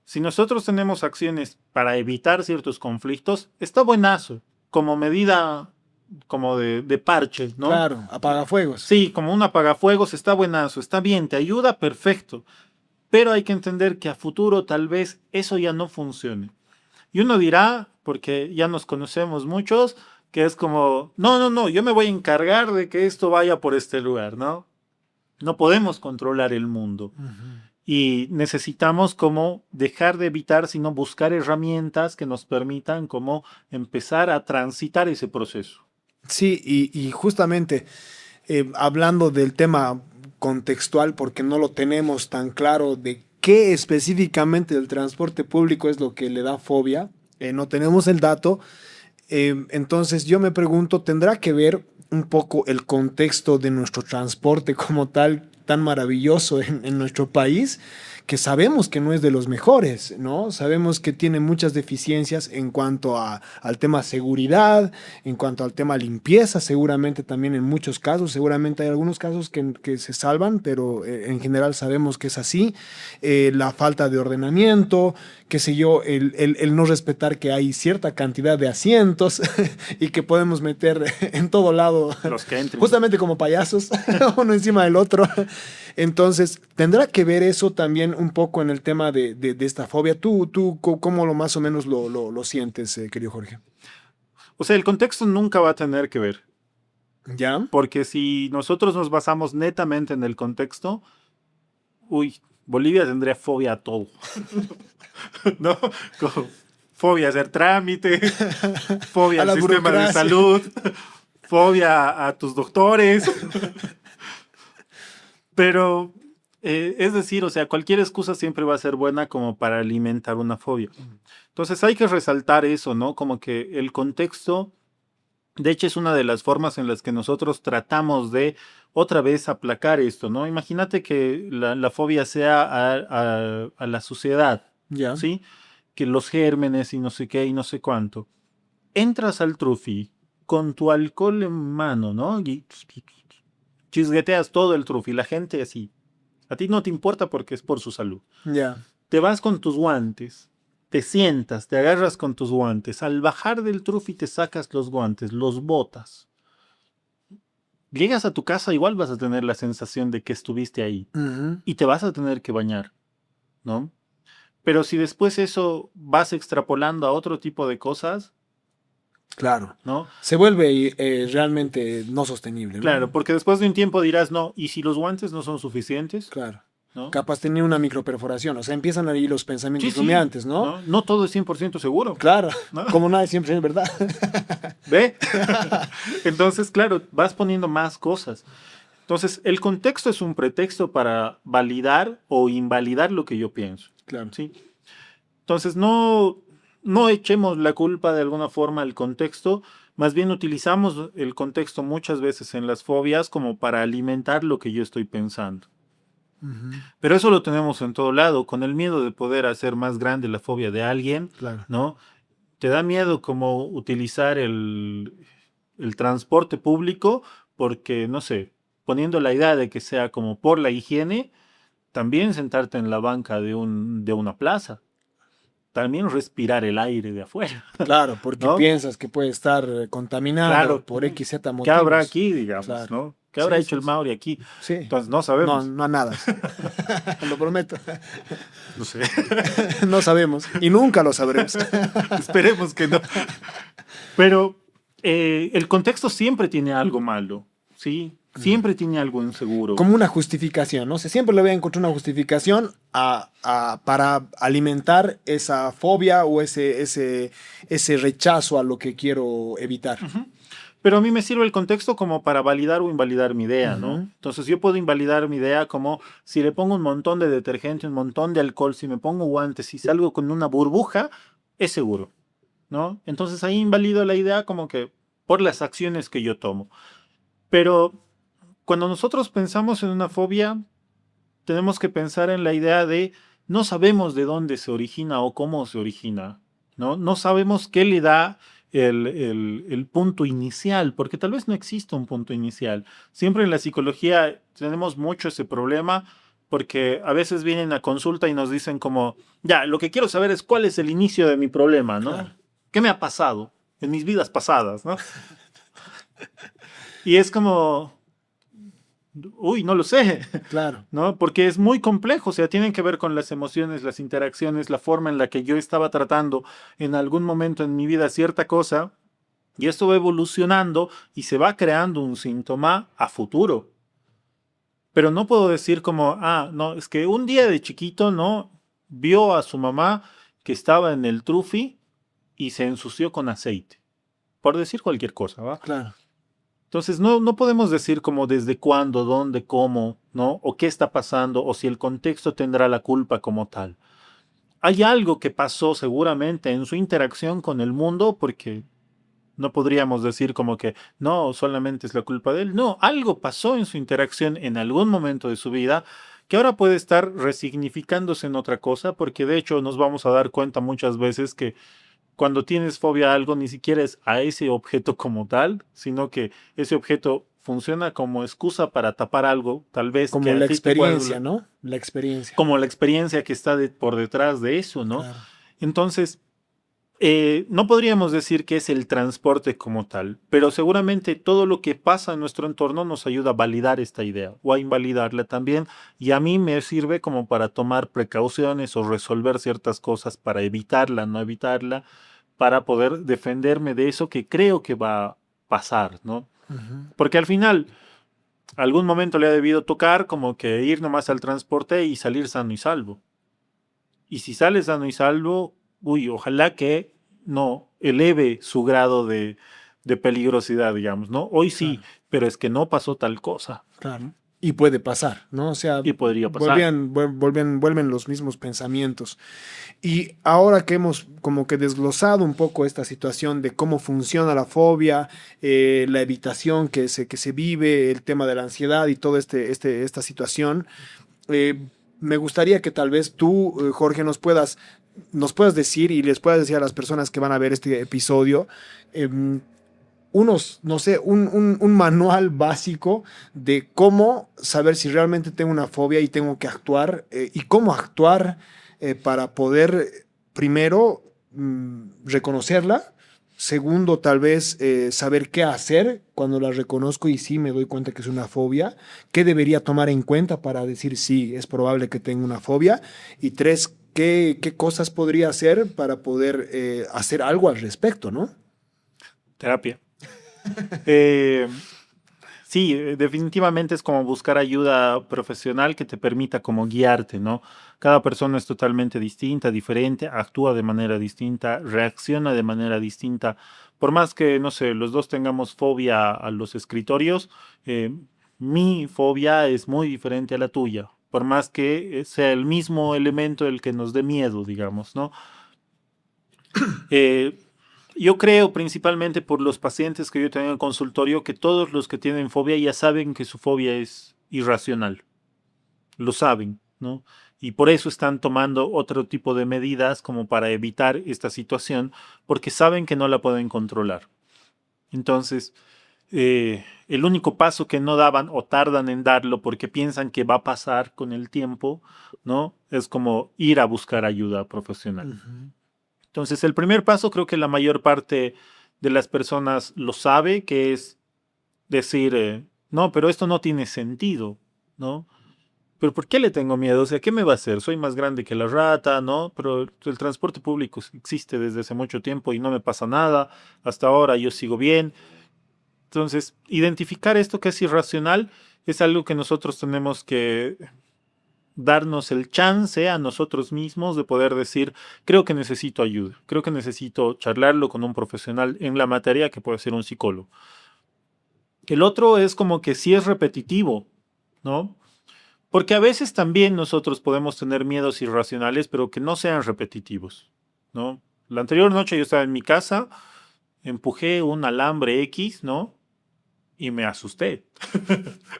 Si nosotros tenemos acciones para evitar ciertos conflictos, está buenazo, como medida como de parche, ¿no? Claro, apagafuegos. Sí, como un apagafuegos, está buenazo, está bien, te ayuda, perfecto. Pero hay que entender que a futuro tal vez eso ya no funcione. Y uno dirá, porque ya nos conocemos muchos, que es como, no, yo me voy a encargar de que esto vaya por este lugar, ¿no? No podemos controlar el mundo. Y necesitamos como dejar de evitar, sino buscar herramientas que nos permitan como empezar a transitar ese proceso. Sí, y justamente hablando del tema contextual, porque no lo tenemos tan claro de qué específicamente del transporte público es lo que le da fobia, no tenemos el dato. Entonces yo me pregunto, ¿tendrá que ver un poco el contexto de nuestro transporte como tal, tan maravilloso en nuestro país, que sabemos que no es de los mejores, ¿no? Sabemos que tiene muchas deficiencias en cuanto al tema seguridad, en cuanto al tema limpieza, seguramente también en muchos casos, seguramente hay algunos casos que se salvan, pero en general sabemos que es así. La falta de ordenamiento, qué sé yo, el no respetar que hay cierta cantidad de asientos y que podemos meter en todo lado, Los que entren. justamente como payasos, uno encima del otro. Entonces, ¿tendrá que ver eso también un poco en el tema de esta fobia? ¿Tú cómo lo más o menos lo sientes, querido Jorge? O sea, el contexto nunca va a tener que ver. ¿Ya? Porque si nosotros nos basamos netamente en el contexto, Bolivia tendría fobia a todo. ¿No? Como fobia a hacer trámite, fobia A al la sistema de burocracia. salud, fobia a tus doctores. Pero, es decir, o sea, cualquier excusa siempre va a ser buena como para alimentar una fobia. Entonces hay que resaltar eso, ¿no? Como que el contexto, de hecho, es una de las formas en las que nosotros tratamos de otra vez aplacar esto, ¿no? Imagínate que la fobia sea a la suciedad, ¿Ya? ¿sí? Que los gérmenes y no sé qué y no sé cuánto. Entras al trufi con tu alcohol en mano, ¿no? Y chisgueteas todo el trufi, la gente así. A ti no te importa porque es por su salud. ¿Ya? Te vas con tus guantes, te sientas, te agarras con tus guantes. Al bajar del trufi te sacas los guantes, los botas. Llegas a tu casa, igual vas a tener la sensación de que estuviste ahí. Ujú. Y te vas a tener que bañar, ¿no? Pero si después eso vas extrapolando a otro tipo de cosas, Claro. ¿no? Se vuelve realmente no sostenible, ¿no? Claro, porque después de un tiempo dirás, no, ¿y si los guantes no son suficientes? Claro. ¿No? Capaz tenía una microperforación, o sea, empiezan ahí los pensamientos Sí, sí, rumiantes, ¿no? No todo es 100% seguro. Claro, ¿No? como nada siempre es verdad. ¿Ve? Entonces, claro, vas poniendo más cosas. Entonces, el contexto es un pretexto para validar o invalidar lo que yo pienso. Claro. ¿Sí? Entonces, no echemos la culpa de alguna forma al contexto, más bien utilizamos el contexto muchas veces en las fobias como para alimentar lo que yo estoy pensando. Ujú. Pero eso lo tenemos en todo lado, con el miedo de poder hacer más grande la fobia de alguien, Claro. ¿no? Te da miedo como utilizar el transporte público porque, no sé, poniendo la idea de que sea como por la higiene, también sentarte en la banca de una plaza, también respirar el aire de afuera. Claro, porque ¿No? piensas que puede estar contaminado Claro. por X, Z motivos. ¿Qué habrá aquí, digamos, Claro. ¿no? ¿Qué habrá Sí, hecho sí, el sí. Mauri aquí? Sí. Entonces no sabemos. No, no a nada. Lo prometo. No sé. No sabemos. Y nunca lo sabremos. Esperemos que no. Pero el contexto siempre tiene algo malo, ¿sí? Siempre tiene algo inseguro. Como una justificación, ¿no? Siempre le voy a encontrar una justificación para alimentar esa fobia o ese rechazo a lo que quiero evitar. Pero a mí me sirve el contexto como para validar o invalidar mi idea, ¿no? Entonces yo puedo invalidar mi idea como si le pongo un montón de detergente, un montón de alcohol, si me pongo guantes, si salgo con una burbuja, es seguro, ¿no? Entonces ahí invalido la idea como que por las acciones que yo tomo. Pero cuando nosotros pensamos en una fobia, tenemos que pensar en la idea de no sabemos de dónde se origina o cómo se origina, ¿no? No sabemos qué le da el punto inicial, porque tal vez no existe un punto inicial. Siempre en la psicología tenemos mucho ese problema, porque a veces vienen a consulta y nos dicen como, ya, lo que quiero saber es cuál es el inicio de mi problema, ¿no? Claro. ¿Qué me ha pasado en mis vidas pasadas, ¿no? Y es como, uy, no lo sé. Claro. ¿No? Porque es muy complejo, o sea, tienen que ver con las emociones, las interacciones, la forma en la que yo estaba tratando en algún momento en mi vida cierta cosa, y esto va evolucionando y se va creando un síntoma a futuro. Pero no puedo decir como, ah, no, es que un día de chiquito, ¿no? Vio a su mamá que estaba en el trufi y se ensució con aceite. Por decir cualquier cosa, ¿va? Claro. Entonces, no podemos decir como desde cuándo, dónde, cómo, ¿no? O qué está pasando, o si el contexto tendrá la culpa como tal. Hay algo que pasó seguramente en su interacción con el mundo, porque no podríamos decir como que no, solamente es la culpa de él. No, algo pasó en su interacción en algún momento de su vida que ahora puede estar resignificándose en otra cosa, porque de hecho nos vamos a dar cuenta muchas veces que cuando tienes fobia a algo, ni siquiera es a ese objeto como tal, sino que ese objeto funciona como excusa para tapar algo, tal vez que Como la a ti te pueda experiencia, doler, ¿no? La experiencia. como la experiencia que está por detrás de eso, ¿no? Claro. Entonces, no podríamos decir que es el transporte como tal, pero seguramente todo lo que pasa en nuestro entorno nos ayuda a validar esta idea o a invalidarla también, y a mí me sirve como para tomar precauciones o resolver ciertas cosas para evitarla, no evitarla, para poder defenderme de eso que creo que va a pasar, ¿no? Ujú. Porque al final, algún momento le ha debido tocar como que ir nomás al transporte y salir sano y salvo. Y si sale sano y salvo, uy, ojalá que no eleve su grado de peligrosidad, digamos, ¿no? Hoy sí, Claro. pero es que no pasó tal cosa Claro. Y puede pasar, ¿no? O sea, y podría pasar. vuelven los mismos pensamientos. Y ahora que hemos como que desglosado un poco esta situación de cómo funciona la fobia, la evitación que se vive, el tema de la ansiedad y toda esta situación, me gustaría que tal vez tú, Jorge, nos puedas decir y les puedas decir a las personas que van a ver este episodio, unos, no sé, un manual básico de cómo saber si realmente tengo una fobia y tengo que actuar, y cómo actuar para poder, primero, reconocerla. Segundo, tal vez saber qué hacer cuando la reconozco y sí me doy cuenta que es una fobia. ¿Qué debería tomar en cuenta para decir sí, es probable que tenga una fobia? Y tres, ¿qué cosas podría hacer para poder hacer algo al respecto, ¿no? Terapia. Eh, sí, definitivamente es como buscar ayuda profesional que te permita como guiarte, ¿no? Cada persona es totalmente distinta, diferente, actúa de manera distinta, reacciona de manera distinta. Por más que, no sé, los dos tengamos fobia a los escritorios, mi fobia es muy diferente a la tuya. Por más que sea el mismo elemento el que nos dé miedo, digamos, ¿no? Eh, yo creo principalmente por los pacientes que yo tengo en el consultorio que todos los que tienen fobia ya saben que su fobia es irracional. Lo saben, ¿no? Y por eso están tomando otro tipo de medidas como para evitar esta situación, porque saben que no la pueden controlar. Entonces, el único paso que no daban o tardan en darlo porque piensan que va a pasar con el tiempo, ¿no? Es como ir a buscar ayuda profesional. Ujú. Entonces, el primer paso creo que la mayor parte de las personas lo sabe, que es decir, no, pero esto no tiene sentido, ¿no? Pero ¿por qué le tengo miedo? O sea, ¿qué me va a hacer? Soy más grande que la rata, ¿no? Pero el transporte público existe desde hace mucho tiempo y no me pasa nada. Hasta ahora yo sigo bien. Entonces, identificar esto que es irracional es algo que nosotros tenemos que darnos el chance a nosotros mismos de poder decir, creo que necesito ayuda, creo que necesito charlarlo con un profesional en la materia que puede ser un psicólogo. El otro es como que sí es repetitivo, ¿no? Porque a veces también nosotros podemos tener miedos irracionales, pero que no sean repetitivos, ¿no? La anterior noche yo estaba en mi casa, empujé un alambre X, ¿no? Y me asusté.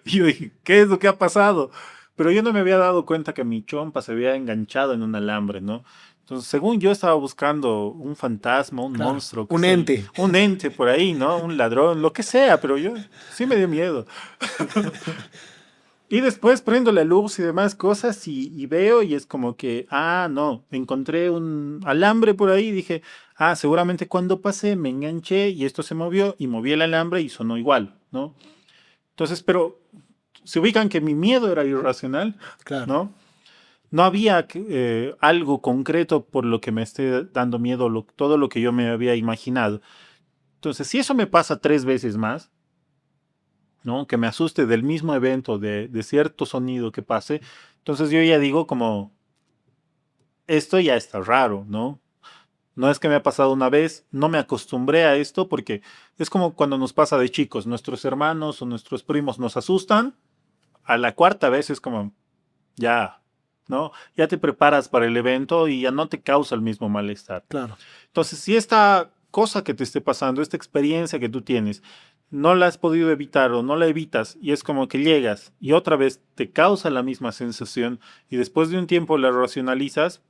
Y yo dije, ¿qué es lo que ha pasado? Pero yo no me había dado cuenta que mi chompa se había enganchado en un alambre, ¿no? Entonces, según yo estaba buscando un fantasma, un Claro, monstruo, un ente. un ente por ahí, ¿no? Un ladrón, lo que sea, pero yo sí me dio miedo. Y después prendo la luz y demás cosas y veo y es como que, no, encontré un alambre por ahí y dije, seguramente cuando pasé me enganché y esto se movió y moví el alambre y sonó igual, ¿no? Entonces, pero se ubican que mi miedo era irracional, Claro, ¿no? No había algo concreto por lo que me esté dando miedo, todo lo que yo me había imaginado. Entonces, si eso me pasa 3 veces más, ¿no? Que me asuste del mismo evento, de cierto sonido que pase, entonces yo ya digo como, esto ya está raro, ¿no? No es que me ha pasado una vez, no me acostumbré a esto porque es como cuando nos pasa de chicos, nuestros hermanos o nuestros primos nos asustan, a la cuarta vez es como, ya, ¿no? Ya te preparas para el evento y ya no te causa el mismo malestar. claro. Entonces, si esta cosa que te esté pasando, esta experiencia que tú tienes, no la has podido evitar o no la evitas y es como que llegas y otra vez te causa la misma sensación y después de un tiempo la racionalizas,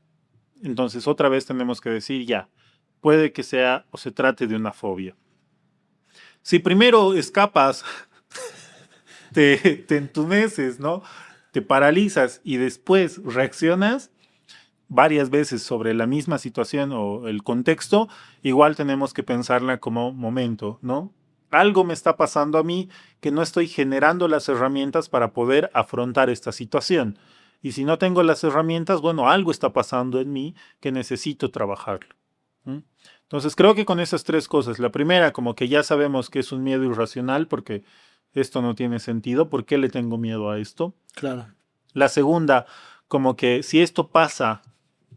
entonces otra vez tenemos que decir ya, puede que sea o se trate de una fobia. Si primero escapas, te entumeces, ¿no? Te paralizas y después reaccionas varias veces sobre la misma situación o el contexto, igual tenemos que pensarla como momento, ¿no? Algo me está pasando a mí que no estoy generando las herramientas para poder afrontar esta situación. Y si no tengo las herramientas, bueno, algo está pasando en mí que necesito trabajarlo. ¿Mm? Entonces creo que con esas 3 cosas, la primera, como que ya sabemos que es un miedo irracional porque esto no tiene sentido, ¿por qué le tengo miedo a esto? Claro, La segunda, como que si esto pasa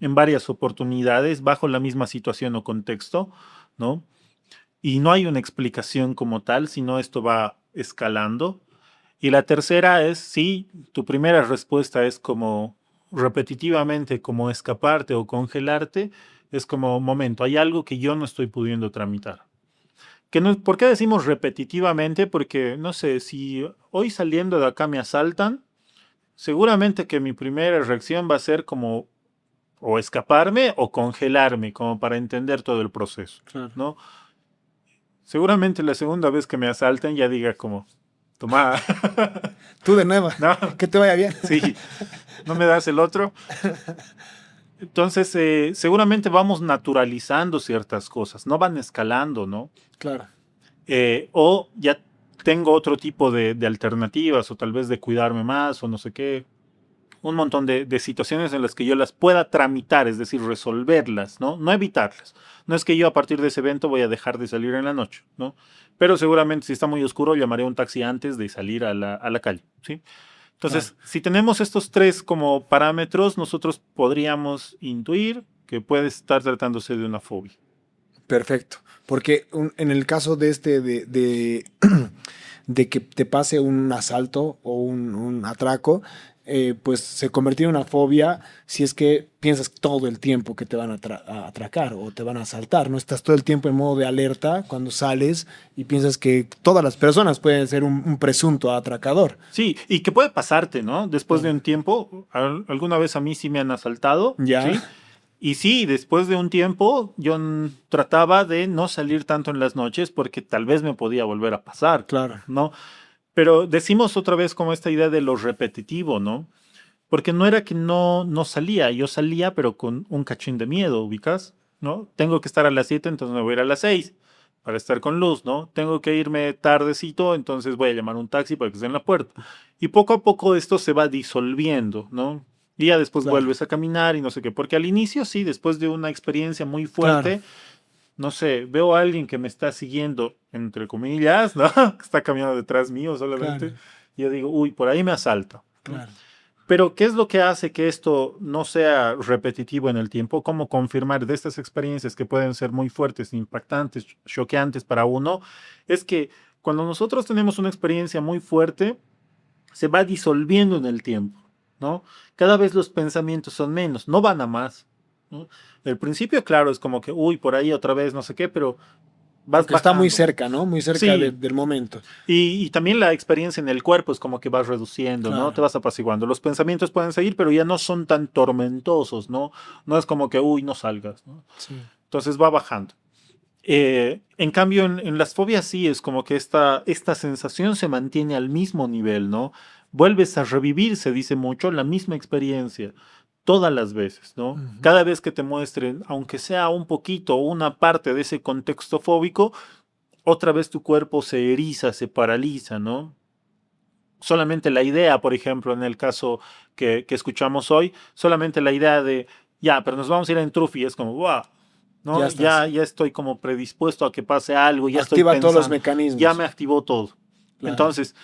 en varias oportunidades bajo la misma situación o contexto, ¿no? Y no hay una explicación como tal, sino esto va escalando. Y la tercera es, si tu primera respuesta es como repetitivamente, como escaparte o congelarte, es como, momento, hay algo que yo no estoy pudiendo tramitar. Que no, ¿por qué decimos repetitivamente? Porque, no sé, si hoy saliendo de acá me asaltan, seguramente que mi primera reacción va a ser como o escaparme o congelarme, como para entender todo el proceso, claro. ¿no? Seguramente la segunda vez que me asalten ya diga como, toma, Tú de nuevo, no, que te vaya bien. sí, no me das el otro. Entonces, seguramente vamos naturalizando ciertas cosas, no van escalando, ¿no? Claro, O ya tengo otro tipo de alternativas, o tal vez de cuidarme más, o no sé qué. Un montón de situaciones en las que yo las pueda tramitar, es decir, resolverlas, ¿no? No evitarlas. No es que yo a partir de ese evento voy a dejar de salir en la noche, ¿no? Pero seguramente si está muy oscuro llamaré un taxi antes de salir a la calle, ¿sí? Entonces, si tenemos estos 3 como parámetros, nosotros podríamos intuir que puede estar tratándose de una fobia. perfecto. Porque en el caso de de que te pase un asalto o un atraco, pues se convertiría en una fobia si es que piensas todo el tiempo que te van a atracar o te van a asaltar, ¿no? Estás todo el tiempo en modo de alerta cuando sales y piensas que todas las personas pueden ser un presunto atracador. Sí, y que puede pasarte, ¿no? Después de Claro. un tiempo, alguna vez a mí sí me han asaltado, Ya, ¿sí? Y sí, después de un tiempo yo trataba de no salir tanto en las noches porque tal vez me podía volver a pasar, claro, ¿no? Pero decimos otra vez como esta idea de lo repetitivo, ¿no? Porque no era que no salía, yo salía pero con un cachín de miedo, ¿ubicas? ¿No? Tengo que estar a las 7, entonces me voy a ir a las 6 para estar con luz, ¿no? Tengo que irme tardecito, entonces voy a llamar un taxi para que esté en la puerta. Y poco a poco esto se va disolviendo, ¿no? Y ya después claro, vuelves a caminar y no sé qué, porque al inicio sí, después de una experiencia muy claro, fuerte, no sé, veo a alguien que me está siguiendo, entre comillas, ¿no? Que está caminando detrás mío solamente. claro, Y yo digo, uy, por ahí me asalta, ¿no? claro. Pero, ¿qué es lo que hace que esto no sea repetitivo en el tiempo? ¿Cómo confirmar de estas experiencias que pueden ser muy fuertes, impactantes, choqueantes para uno? Es que cuando nosotros tenemos una experiencia muy fuerte, se va disolviendo en el tiempo, ¿no? Cada vez los pensamientos son menos, no van a más, ¿no? El principio, claro, es como que, uy, por ahí otra vez, no sé qué, pero vas Porque está muy bajando. cerca, ¿no? Muy cerca Sí. del momento. Y también la experiencia en el cuerpo es como que vas reduciendo, ¿no? Claro. Te vas apaciguando. Los pensamientos pueden seguir, pero ya no son tan tormentosos, ¿no? No es como que, uy, no salgas, ¿no? Sí. Entonces va bajando. En cambio, en las fobias sí es como que esta sensación se mantiene al mismo nivel, ¿no? Vuelves a revivir, se dice mucho, la misma experiencia todas las veces, ¿no? Ujú. Cada vez que te muestren, aunque sea un poquito o una parte de ese contexto fóbico, otra vez tu cuerpo se eriza, se paraliza, ¿no? Solamente la idea, por ejemplo, en el caso que escuchamos hoy, solamente la idea de, ya, pero nos vamos a ir en Trufi, es como, wow, Ya ¿no? estás. Ya estoy como predispuesto a que pase algo, ya estoy Activa todos los pensando, ya mecanismos. me activó todo. Claro. Entonces,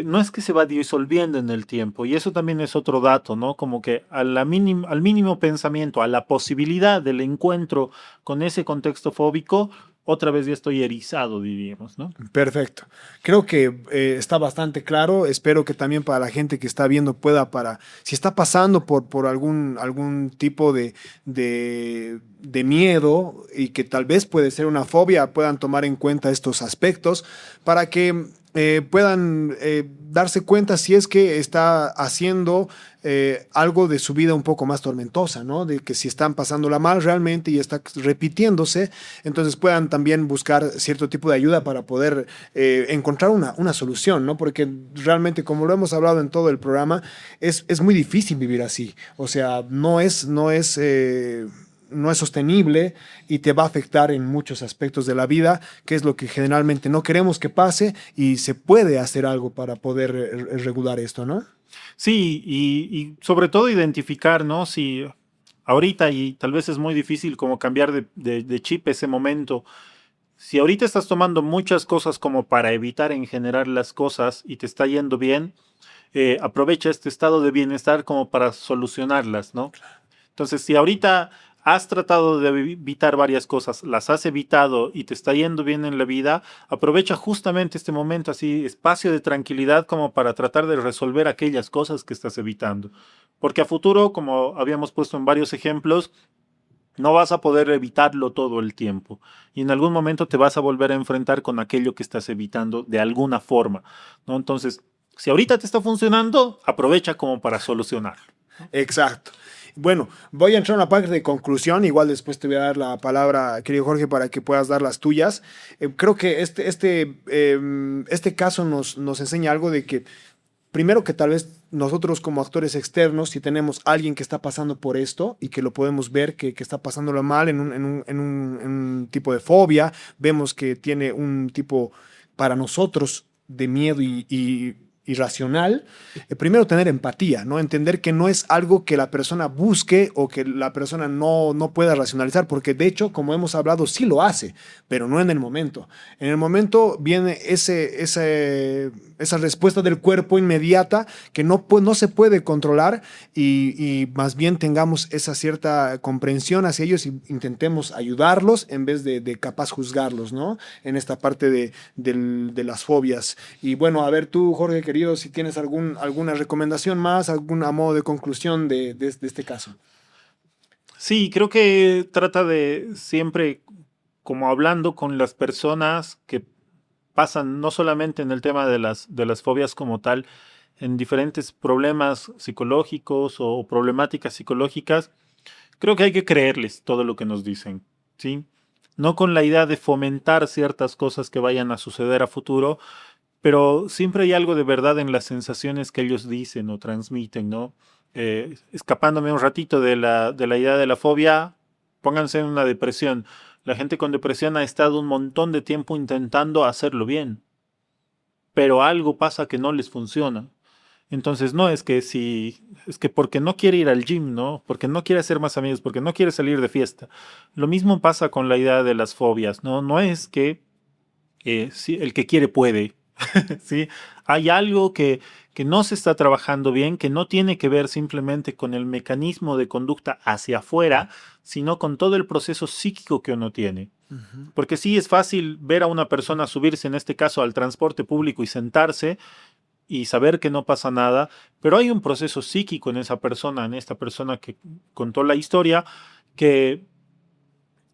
no es que se va disolviendo en el tiempo, y eso también es otro dato, ¿no? Como que al mínimo pensamiento, a la posibilidad del encuentro con ese contexto fóbico, otra vez ya estoy erizado, diríamos, ¿no? Perfecto. Creo que está bastante claro. Espero que también para la gente que está viendo pueda, si está pasando por algún tipo de miedo y que tal vez puede ser una fobia, puedan tomar en cuenta estos aspectos para que puedan darse cuenta si es que está haciendo algo de su vida un poco más tormentosa, ¿no? De que si están pasándola mal realmente y está repitiéndose, entonces puedan también buscar cierto tipo de ayuda para poder encontrar una solución, ¿no? Porque realmente, como lo hemos hablado en todo el programa, es muy difícil vivir así. O sea, no es sostenible y te va a afectar en muchos aspectos de la vida, que es lo que generalmente no queremos que pase y se puede hacer algo para poder regular esto, ¿no? Sí, y sobre todo identificar, ¿no? Si ahorita, y tal vez es muy difícil como cambiar de chip ese momento, si ahorita estás tomando muchas cosas como para evitar en general las cosas y te está yendo bien, aprovecha este estado de bienestar como para solucionarlas, ¿no? Entonces, si ahorita has tratado de evitar varias cosas, las has evitado y te está yendo bien en la vida, aprovecha justamente este momento, así, espacio de tranquilidad como para tratar de resolver aquellas cosas que estás evitando. Porque a futuro, como habíamos puesto en varios ejemplos, no vas a poder evitarlo todo el tiempo. Y en algún momento te vas a volver a enfrentar con aquello que estás evitando de alguna forma, ¿no? Entonces, si ahorita te está funcionando, aprovecha como para solucionarlo. Exacto. Bueno, voy a entrar a una parte de conclusión, igual después te voy a dar la palabra, querido Jorge, para que puedas dar las tuyas. Creo que este caso nos enseña algo de que, primero que tal vez nosotros como actores externos, si tenemos a alguien que está pasando por esto y que lo podemos ver, que está pasándolo mal en un tipo de fobia, vemos que tiene un tipo para nosotros de miedo y irracional, primero tener empatía, ¿no? Entender que no es algo que la persona busque o que la persona no pueda racionalizar, porque de hecho, como hemos hablado, sí lo hace, pero no en el momento. En el momento viene esa respuesta del cuerpo inmediata que no se puede controlar y más bien tengamos esa cierta comprensión hacia ellos y intentemos ayudarlos en vez de capaz juzgarlos, ¿no? En esta parte de las fobias. Y bueno, a ver tú, Jorge, querido, si tienes alguna recomendación más, algún a modo de conclusión de este caso. Sí, creo que trata de siempre como hablando con las personas que pasan no solamente en el tema de las fobias como tal, en diferentes problemas psicológicos o problemáticas psicológicas, creo que hay que creerles todo lo que nos dicen, ¿sí? No con la idea de fomentar ciertas cosas que vayan a suceder a futuro, pero siempre hay algo de verdad en las sensaciones que ellos dicen o transmiten, ¿no? Escapándome un ratito de la idea de la fobia, pónganse en una depresión. La gente con depresión ha estado un montón de tiempo intentando hacerlo bien, pero algo pasa que no les funciona. Entonces no es que si, es que porque no quiere ir al gym, ¿no? Porque no quiere hacer más amigos, porque no quiere salir de fiesta. Lo mismo pasa con la idea de las fobias, ¿no? No es que si el que quiere puede. ¿sí? Hay algo que no se está trabajando bien, que no tiene que ver simplemente con el mecanismo de conducta hacia afuera, sino con todo el proceso psíquico que uno tiene. Porque sí es fácil ver a una persona subirse, en este caso, al transporte público y sentarse y saber que no pasa nada, pero hay un proceso psíquico en esa persona, en esta persona que contó la historia, que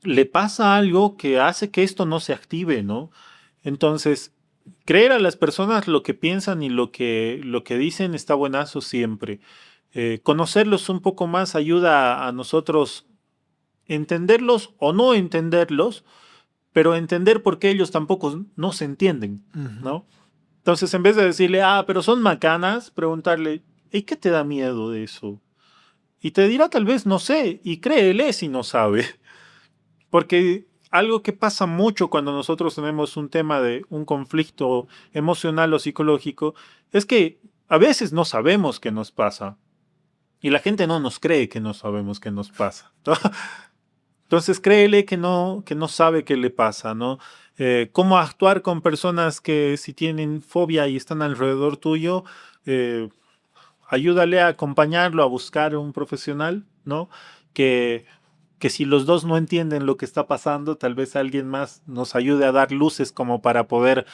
le pasa algo que hace que esto no se active, ¿no? Entonces, creer a las personas lo que piensan y lo que dicen está buenazo siempre. Conocerlos un poco más ayuda a nosotros entenderlos o no entenderlos, pero entender por qué ellos tampoco no se entienden, ¿no? Entonces, en vez de decirle, pero son macanas, preguntarle, ¿y qué te da miedo de eso? Y te dirá tal vez, no sé, y créele si no sabe. Porque algo que pasa mucho cuando nosotros tenemos un tema de un conflicto emocional o psicológico es que a veces no sabemos qué nos pasa. Y la gente no nos cree que no sabemos qué nos pasa. Entonces créele que no sabe qué le pasa, ¿no? Cómo actuar con personas que si tienen fobia y están alrededor tuyo, ayúdale a acompañarlo, a buscar un profesional, ¿no? Que si los dos no entienden lo que está pasando, tal vez alguien más nos ayude a dar luces como para poder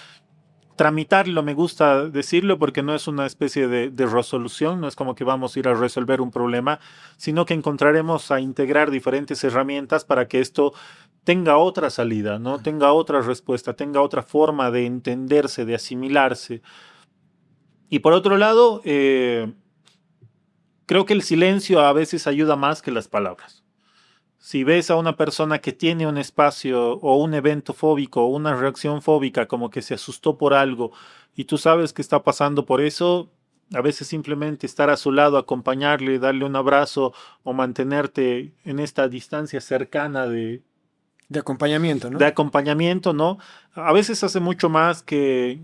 tramitarlo. Me gusta decirlo porque no es una especie de resolución, no es como que vamos a ir a resolver un problema, sino que encontraremos a integrar diferentes herramientas para que esto tenga otra salida, ¿no? Tenga otra respuesta, tenga otra forma de entenderse, de asimilarse. Y por otro lado, creo que el silencio a veces ayuda más que las palabras. Si ves a una persona que tiene un espacio o un evento fóbico o una reacción fóbica, como que se asustó por algo y tú sabes que está pasando por eso, a veces simplemente estar a su lado, acompañarle, darle un abrazo o mantenerte en esta distancia cercana de acompañamiento, ¿no? de acompañamiento, ¿no? A veces hace mucho más que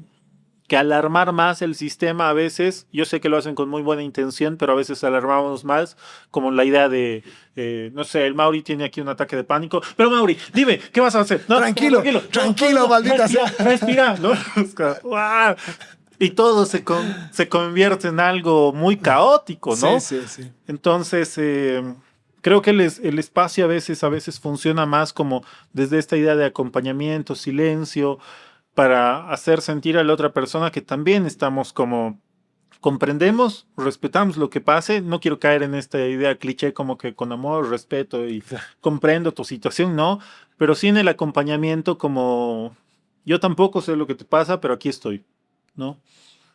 alarmar más el sistema a veces. Yo sé que lo hacen con muy buena intención, pero a veces alarmamos más, como la idea de, no sé, el Mauri tiene aquí un ataque de pánico. Pero Mauri, dime, ¿qué vas a hacer? No, tranquilo, maldita sea. Respira, ¿no? ¡Wow! Y todo se convierte en algo muy caótico, ¿no? Sí. Entonces, creo que el espacio a veces funciona más como desde esta idea de acompañamiento, silencio, para hacer sentir a la otra persona que también estamos como comprendemos, respetamos lo que pase. No quiero caer en esta idea cliché como que con amor, respeto y comprendo tu situación, no, pero sí en el acompañamiento como yo tampoco sé lo que te pasa, pero aquí estoy, ¿no?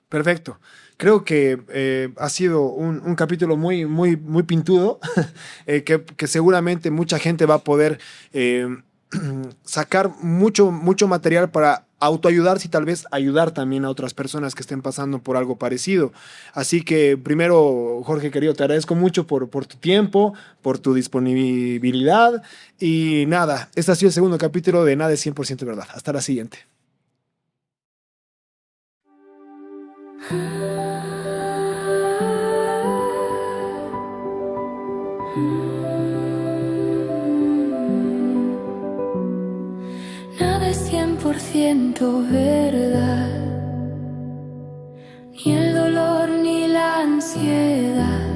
Perfecto. Creo que ha sido un capítulo muy, muy, muy pintudo, que seguramente mucha gente va a poder sacar mucho material para autoayudarse y tal vez ayudar también a otras personas que estén pasando por algo parecido. Así que primero, Jorge querido, te agradezco mucho por tu tiempo, por tu disponibilidad y nada, este ha sido el segundo capítulo de Nada es 100% verdad. Hasta la siguiente. Nada es 100% verdad, ni el dolor ni la ansiedad.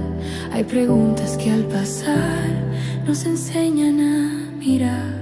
Hay preguntas que al pasar nos enseñan a mirar.